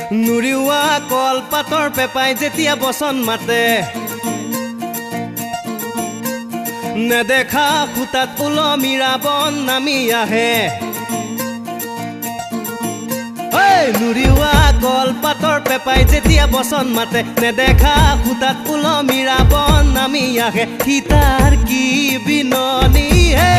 নুৰিওৱা কলপাতৰ পেপাই যেতিয়া বচন মাতে নেদেখা খুটাত ওলমি ৰাৱণ নামি আহে নুৰিওৱা কলপাতৰ পেপাই যেতিয়া বচন মাতে নেদেখা খুটাত ওলমি ৰাৱণ নামি আহে সীতাৰ কি বিননি হে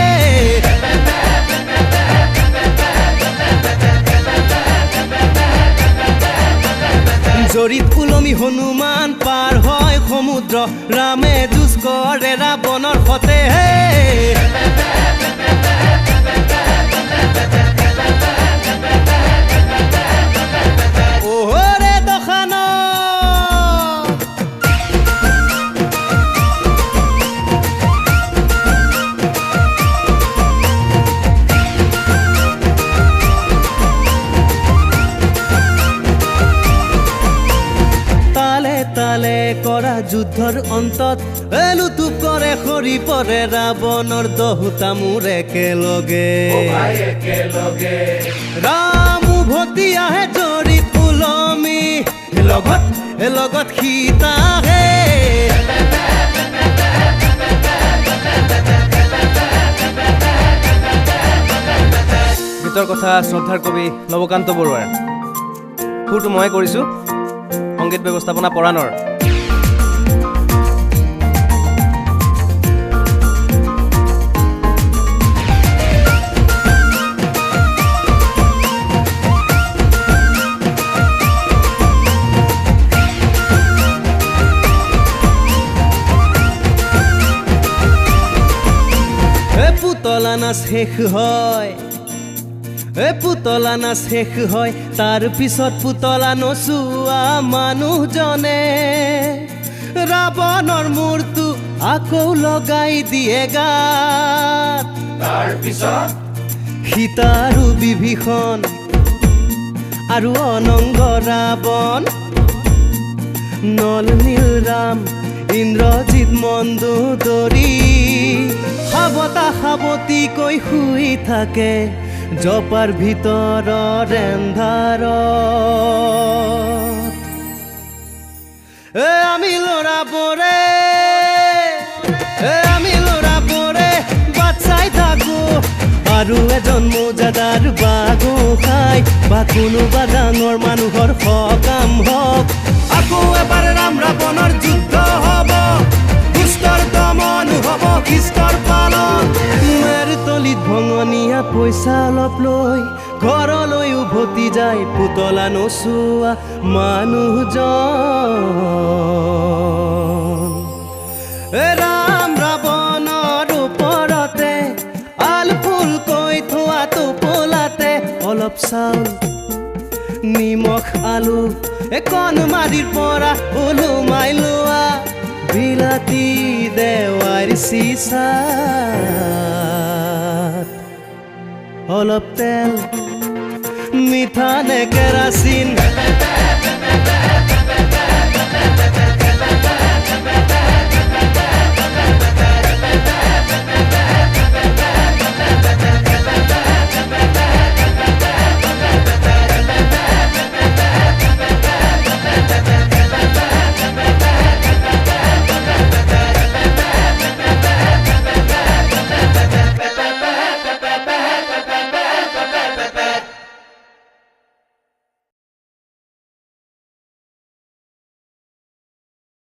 জৰিত ওলমি হনুমান পাৰ হয় সমুদ্ৰ ৰামে যুঁজ কৰে ৰাৱণৰ সতে ওহৰে দখান তালে কৰা যুদ্ধৰ অন্তত লুটুপ কৰে সৰি পৰে ৰাৱণৰ দহোটা মূৰ একেলগে ৰাম উভতি আহে জৰিত ওলমি লগত সীতা হে গীতৰ কথা শ্ৰদ্ধাৰ কবি নৱকান্ত বৰুৱাৰ সুৰটো মই কৰিছোঁ সংগীত ব্যৱস্থাপনা পৰাণৰ পুতলা নাচ শেষ হয় পুতলা নাচ শেষ হয় তাৰ পিছত পুতলা নচোৱা মানুহজনে ৰাৱণৰ মূৰটো আকৌ লগাই দিয়ে গাত তাৰ পিছত সীতা আৰু বিভীষণ আৰু অনঙ্গ ৰাৱণ নল নীল ৰাম ইন্দ্ৰজিৎ মন্দোদৰী সাৱতাসাৱতিকৈ শুই থাকে জপাৰ ভিতৰৰ এন্ধাৰত আমি ল'ৰাবোৰে বাট চাই থাকো আৰু এজন মোজাদাৰ বা গোসাঁই বা কোনোবা ডাঙৰ মানুহৰ সকাম হওক আকৌ এবাৰ ৰাম ৰাৱণৰ যুদ্ধ হ'ব দুষ্টৰ দমন হ'ব খ্ৰীষ্টৰ পালন মেৰ তলিত ভঙনীয়া পইচা অলপ লৈ ঘৰলৈ উভতি যায় পুতলা নচোৱা মানুহজন ৰাম ৰাৱণৰ ওপৰতে আলফুলকৈ থোৱা টোপোলাতে অলপ চাউল নিমখ আলু কণমাৰিৰ পৰা ওলোমাই লোৱা বিলাতী দেৱাৰ চিচাত অলপ তেল মিঠা নে কেৰাচিন